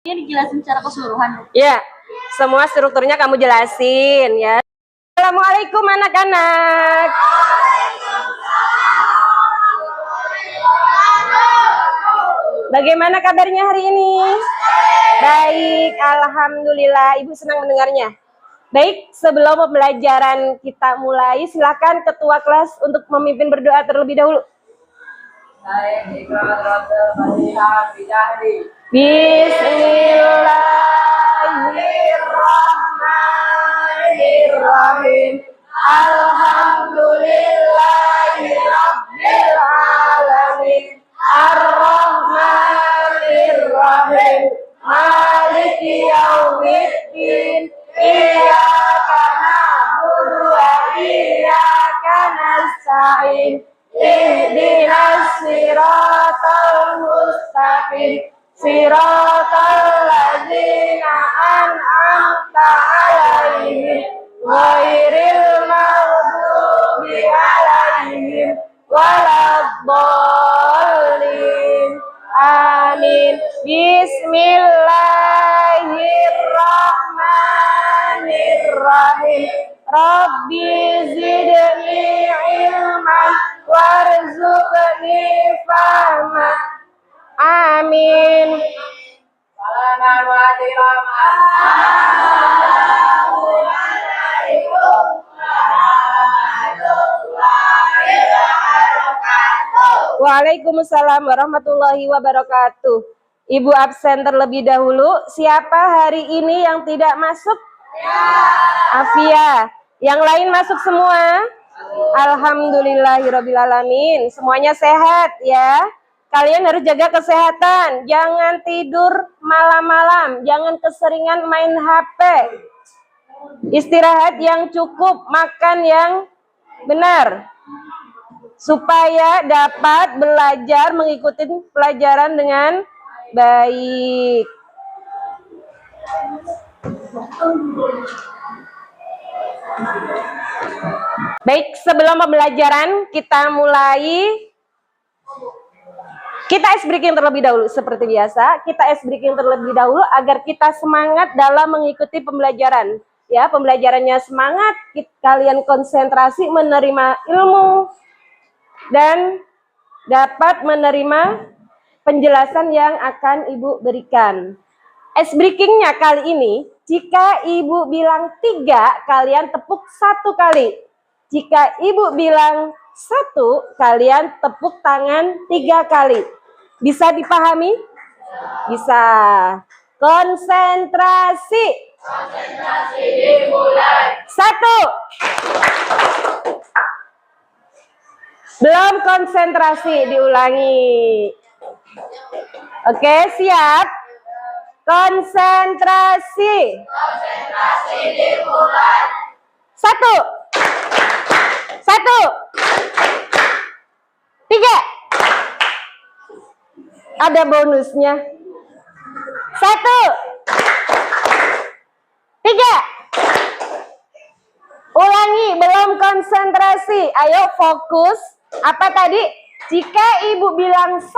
Ini dijelasin secara keseluruhan. Ya, semua strukturnya kamu jelasin ya. Assalamualaikum anak-anak. Bagaimana kabarnya hari ini? Baik, alhamdulillah. Ibu senang mendengarnya. Baik, sebelum pembelajaran kita mulai, silakan ketua kelas untuk memimpin berdoa terlebih dahulu. Bismillahirrahmanirrahim. Alhamdulillahirabbil alamin. Ar-Rahmanir-Rahim. Maliki yaumiddin. Iyyaka na'budu wa iyyaka nasta'in. Ihdinas siratal mustaqim. Siratal ladzina an'amta 'alaihim ghairil maghdubi 'alaihim waladdallin. Amin. Bismillahirrahmanirrahim. Rabbi zidni ilman warzuqni fahma. Amin. Waalaikumsalam warahmatullahi wabarakatuh. Ibu absen terlebih dahulu. Siapa hari ini yang tidak masuk? Afia. Yang lain masuk semua? Alhamdulillahirrabbilalamin. Semuanya sehat ya. Kalian harus jaga kesehatan. Jangan tidur malam-malam. Jangan keseringan main HP. Istirahat yang cukup. Makan yang benar. Supaya dapat belajar mengikuti pelajaran dengan baik. Baik, sebelum pembelajaran kita mulai, kita ice breaking terlebih dahulu seperti biasa. Kita ice breaking terlebih dahulu agar kita semangat dalam mengikuti pembelajaran. Ya, pembelajarannya semangat, kalian konsentrasi menerima ilmu dan dapat menerima penjelasan yang akan Ibu berikan. Ice breakingnya kali ini, jika Ibu bilang 3, kalian tepuk 1 kali. Jika Ibu bilang 1, kalian tepuk tangan 3 kali. Bisa dipahami? Bisa. Konsentrasi. Konsentrasi dimulai. 1. Belum konsentrasi, diulangi. Oke, siap? Konsentrasi. Konsentrasi dimulai. 1. 3. Ada bonusnya. 1. 3. Ulangi, belum konsentrasi. Ayo fokus. Apa tadi? Jika Ibu bilang 1,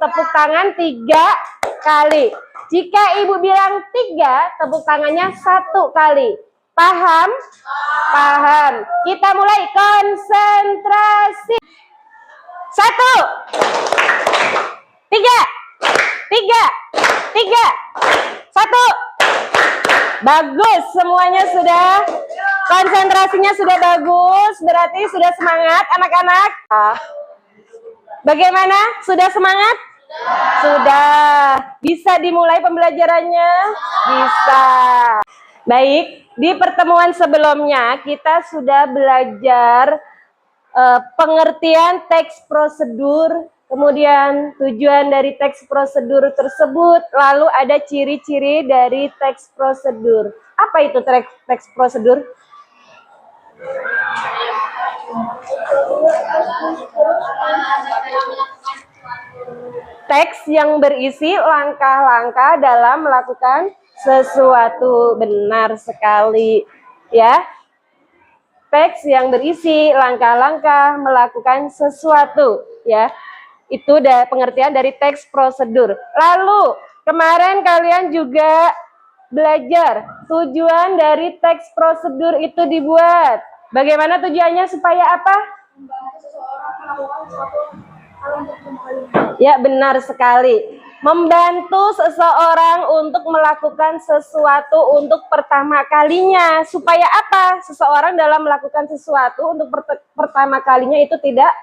tepuk tangan 3 kali. Jika Ibu bilang 3, tepuk tangannya 1 kali. Paham? Paham. Kita mulai konsentrasi. 1. 3. 1. Bagus, semuanya sudah. Konsentrasinya sudah bagus, berarti sudah semangat anak-anak. Bagaimana? Sudah semangat? Sudah. Bisa dimulai pembelajarannya? Bisa. Baik, di pertemuan sebelumnya kita sudah belajar pengertian teks prosedur, kemudian tujuan dari teks prosedur tersebut, lalu ada ciri-ciri dari teks prosedur. Apa itu teks prosedur? Teks yang berisi langkah-langkah dalam melakukan sesuatu. Benar sekali ya. Teks yang berisi langkah-langkah melakukan sesuatu ya. Itu pengertian dari teks prosedur. Lalu kemarin kalian juga belajar tujuan dari teks prosedur itu dibuat. Bagaimana tujuannya supaya apa? Membantu seseorang melakukan suatu hal untuk pertama kalinya. Ya, benar sekali. Membantu seseorang untuk melakukan sesuatu untuk pertama kalinya. Supaya apa? Seseorang dalam melakukan sesuatu untuk pertama kalinya itu tidak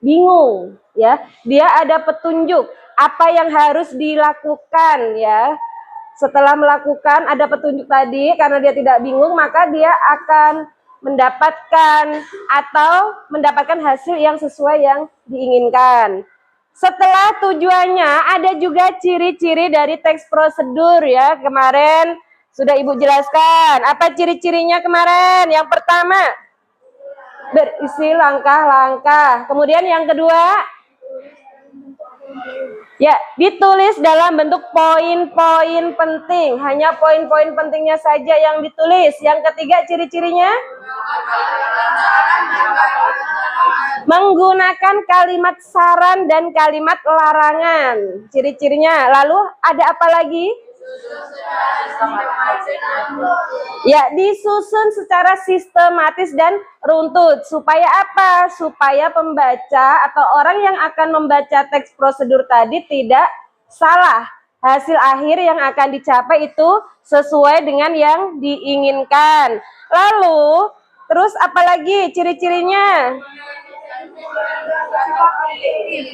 bingung, ya. Dia ada petunjuk apa yang harus dilakukan, ya. Setelah melakukan ada petunjuk tadi, karena dia tidak bingung, maka dia akan mendapatkan hasil yang sesuai yang diinginkan. Setelah tujuannya, ada juga ciri-ciri dari teks prosedur, ya. Kemarin sudah Ibu jelaskan. Apa ciri-cirinya kemarin? Yang pertama, berisi langkah-langkah. Kemudian yang kedua, ya, ditulis dalam bentuk poin-poin penting. Hanya poin-poin pentingnya saja yang ditulis. Yang ketiga, ciri-cirinya menggunakan kalimat saran dan kalimat larangan. Ciri-cirinya. Lalu ada apa lagi? Ya, disusun secara sistematis dan runtut. Supaya apa? Supaya pembaca atau orang yang akan membaca teks prosedur tadi tidak salah. Hasil akhir yang akan dicapai itu sesuai dengan yang diinginkan. Lalu, terus apa lagi ciri-cirinya?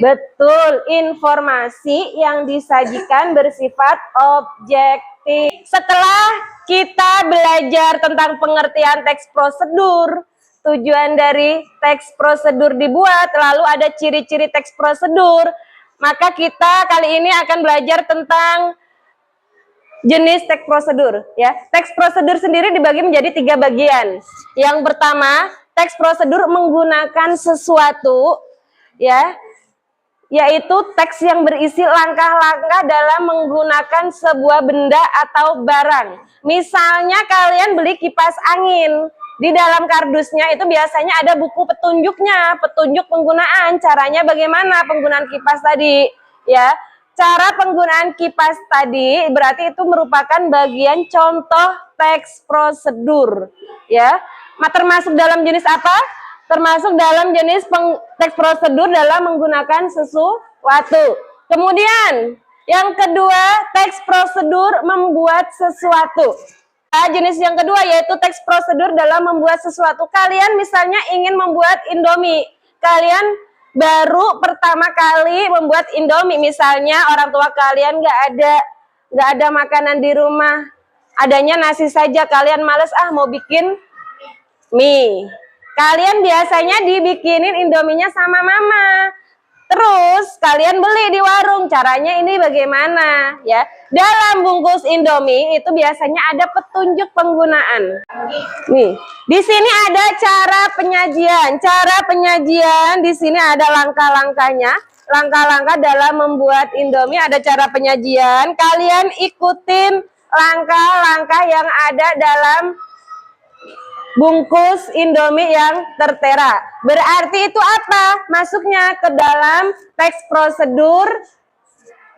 Betul, informasi yang disajikan bersifat objektif. Setelah kita belajar tentang pengertian teks prosedur, tujuan dari teks prosedur dibuat, lalu ada ciri-ciri teks prosedur, maka kita kali ini akan belajar tentang jenis teks prosedur, ya. Teks prosedur sendiri dibagi menjadi 3 bagian. Yang pertama, teks prosedur menggunakan sesuatu, ya, yaitu teks yang berisi langkah-langkah dalam menggunakan sebuah benda atau barang. Misalnya kalian beli kipas angin, di dalam kardusnya itu biasanya ada buku petunjuknya, petunjuk penggunaan, caranya bagaimana penggunaan kipas tadi, ya. Cara penggunaan kipas tadi berarti itu merupakan bagian contoh teks prosedur, ya. Termasuk dalam jenis apa? Termasuk dalam jenis teks prosedur dalam menggunakan sesuatu. Kemudian yang kedua, teks prosedur membuat sesuatu. Jenis yang kedua yaitu teks prosedur dalam membuat sesuatu. Kalian misalnya ingin membuat Indomie, kalian baru pertama kali membuat Indomie, misalnya orang tua kalian nggak ada makanan di rumah, adanya nasi saja, kalian males mau bikin mie. Kalian biasanya dibikinin Indominya sama mama. Terus kalian beli di warung. Caranya ini bagaimana, ya? Dalam bungkus Indomie itu biasanya ada petunjuk penggunaan. Nih, di sini ada cara penyajian. Cara penyajian di sini ada langkah-langkahnya. Langkah-langkah dalam membuat Indomie ada cara penyajian. Kalian ikutin langkah-langkah yang ada dalam bungkus Indomie yang tertera. Berarti itu apa? Masuknya ke dalam teks prosedur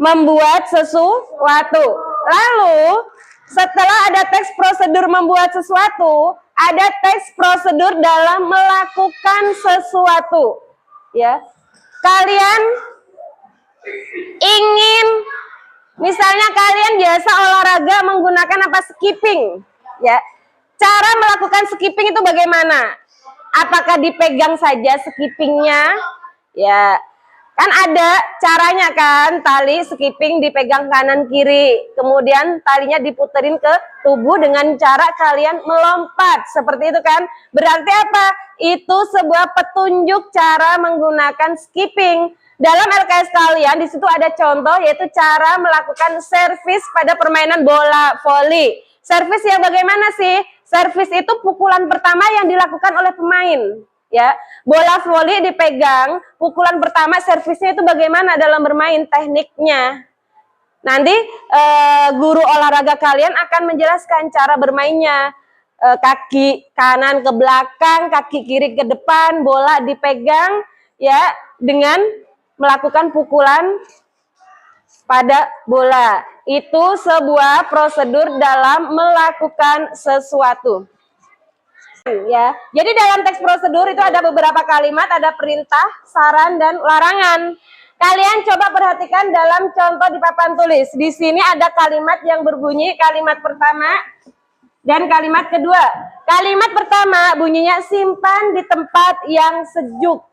membuat sesuatu. Lalu setelah ada teks prosedur membuat sesuatu, ada teks prosedur dalam melakukan sesuatu. Ya, kalian ingin, misalnya kalian biasa olahraga menggunakan apa? Skipping. Ya. Cara melakukan skipping itu bagaimana? Apakah dipegang saja skippingnya? Ya, kan ada caranya kan, tali skipping dipegang kanan kiri, kemudian talinya diputerin ke tubuh dengan cara kalian melompat, seperti itu kan? Berarti apa? Itu sebuah petunjuk cara menggunakan skipping. Dalam LKS kalian di situ ada contoh yaitu cara melakukan servis pada permainan bola voli. Servis yang bagaimana sih? Servis itu pukulan pertama yang dilakukan oleh pemain, ya. Bola voli dipegang, pukulan pertama servisnya itu bagaimana dalam bermain, tekniknya. Nanti guru olahraga kalian akan menjelaskan cara bermainnya. Kaki kanan ke belakang, kaki kiri ke depan, bola dipegang, ya, dengan melakukan pukulan pada bola. Itu sebuah prosedur dalam melakukan sesuatu. Ya, jadi dalam teks prosedur itu ada beberapa kalimat, ada perintah, saran, dan larangan. Kalian coba perhatikan dalam contoh di papan tulis. Di sini ada kalimat yang berbunyi kalimat pertama dan kalimat kedua. Kalimat pertama bunyinya simpan di tempat yang sejuk.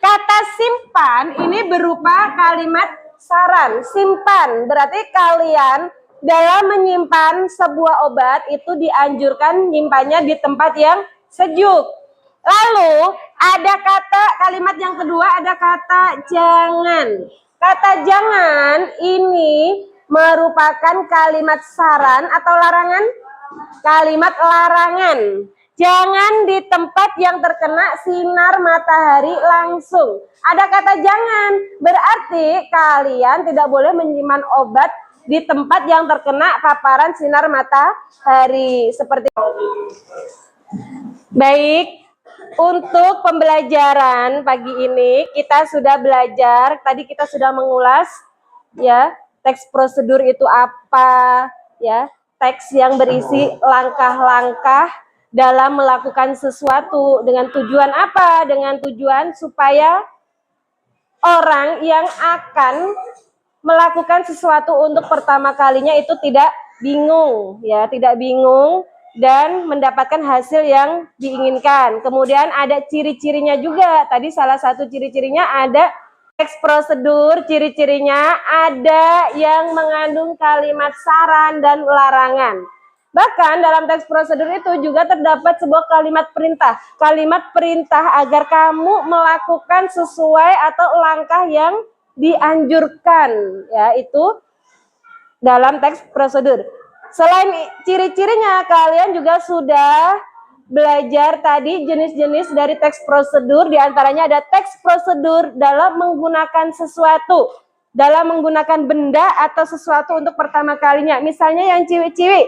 Kata simpan ini berupa kalimat saran. Simpan berarti kalian dalam menyimpan sebuah obat itu dianjurkan nyimpannya di tempat yang sejuk. Lalu ada kalimat yang kedua, ada kata jangan. Kata jangan ini merupakan kalimat saran atau larangan? Kalimat larangan. Jangan di tempat yang terkena sinar matahari langsung. Ada kata jangan, berarti kalian tidak boleh menyimpan obat di tempat yang terkena paparan sinar matahari. Seperti baik, untuk pembelajaran pagi ini kita sudah belajar, tadi kita sudah mengulas ya, teks prosedur itu apa, ya, teks yang berisi langkah-langkah dalam melakukan sesuatu dengan tujuan apa? Dengan tujuan supaya orang yang akan melakukan sesuatu untuk pertama kalinya itu tidak bingung, ya, tidak bingung dan mendapatkan hasil yang diinginkan. Kemudian ada ciri-cirinya juga. Tadi salah satu ciri-cirinya ada teks prosedur, ciri-cirinya ada yang mengandung kalimat saran dan larangan. Bahkan dalam teks prosedur itu juga terdapat sebuah kalimat perintah. Kalimat perintah agar kamu melakukan sesuai atau langkah yang dianjurkan, ya, itu dalam teks prosedur. Selain ciri-cirinya, kalian juga sudah belajar tadi jenis-jenis dari teks prosedur. Di antaranya ada teks prosedur dalam menggunakan sesuatu, dalam menggunakan benda atau sesuatu untuk pertama kalinya. Misalnya yang ciwi-ciwi,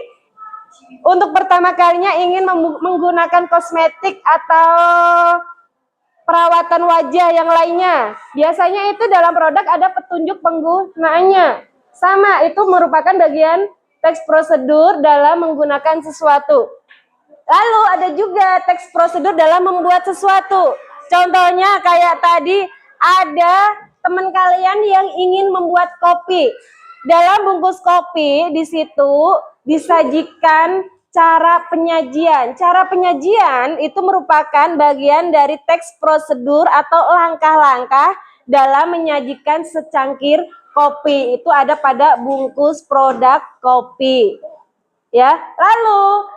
untuk pertama kalinya ingin menggunakan kosmetik atau perawatan wajah yang lainnya. Biasanya itu dalam produk ada petunjuk penggunaannya. Sama, itu merupakan bagian teks prosedur dalam menggunakan sesuatu. Lalu ada juga teks prosedur dalam membuat sesuatu. Contohnya kayak tadi ada teman kalian yang ingin membuat kopi. Dalam bungkus kopi di situ disajikan cara penyajian. Cara penyajian itu merupakan bagian dari teks prosedur atau langkah-langkah dalam menyajikan secangkir kopi. Itu ada pada bungkus produk kopi. Ya, lalu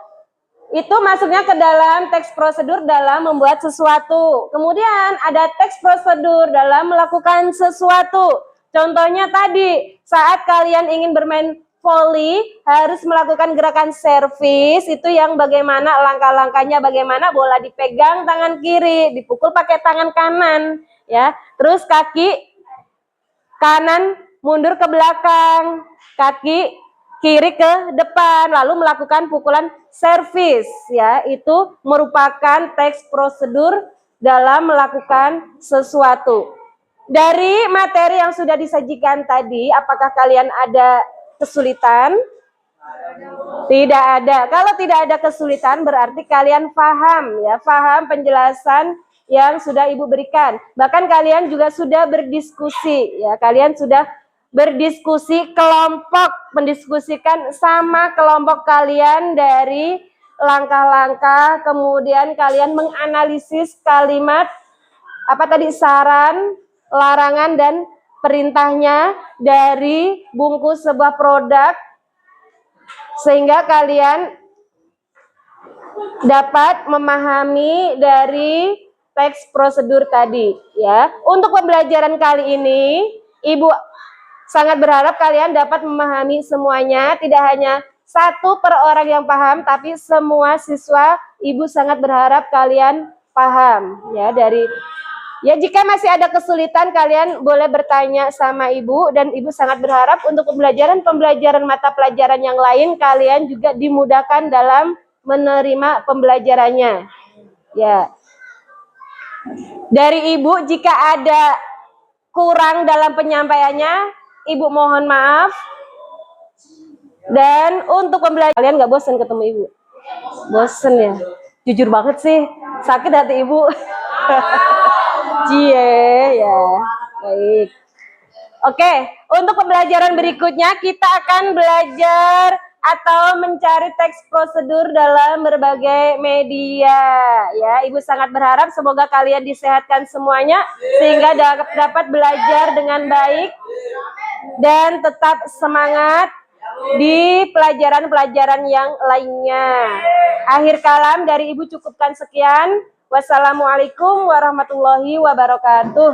itu masuknya ke dalam teks prosedur dalam membuat sesuatu. Kemudian ada teks prosedur dalam melakukan sesuatu. Contohnya tadi, saat kalian ingin bermain voli, harus melakukan gerakan servis, itu yang bagaimana langkah-langkahnya, bagaimana bola dipegang tangan kiri, dipukul pakai tangan kanan, ya. Terus kaki kanan mundur ke belakang, kaki kiri ke depan, lalu melakukan pukulan servis, ya. Itu merupakan teks prosedur dalam melakukan sesuatu. Dari materi yang sudah disajikan tadi, apakah kalian ada kesulitan? Tidak ada. Kalau tidak ada kesulitan berarti kalian paham, ya, paham penjelasan yang sudah Ibu berikan. Bahkan kalian juga sudah berdiskusi, ya, kalian sudah berdiskusi kelompok, mendiskusikan sama kelompok kalian dari langkah-langkah, kemudian kalian menganalisis kalimat apa tadi, saran, larangan, dan perintahnya dari bungkus sebuah produk, sehingga kalian dapat memahami dari teks prosedur tadi, ya. Untuk pembelajaran kali ini, Ibu sangat berharap kalian dapat memahami semuanya, tidak hanya satu per orang yang paham, tapi semua siswa. Ibu sangat berharap kalian paham, ya. Ya, jika masih ada kesulitan, kalian boleh bertanya sama Ibu, dan Ibu sangat berharap untuk pembelajaran mata pelajaran yang lain, kalian juga dimudahkan dalam menerima pembelajarannya. Ya. Dari Ibu, jika ada kurang dalam penyampaiannya, Ibu mohon maaf. Dan untuk pembelajaran, kalian nggak bosan ketemu Ibu? Bosen ya? Jujur banget sih, sakit hati Ibu. Cie, ya. Baik. Oke, untuk pembelajaran berikutnya kita akan belajar atau mencari teks prosedur dalam berbagai media. Ya, Ibu sangat berharap semoga kalian disehatkan semuanya sehingga dapat belajar dengan baik dan tetap semangat di pelajaran-pelajaran yang lainnya. Akhir kalam dari Ibu cukupkan sekian. Wassalamualaikum warahmatullahi wabarakatuh.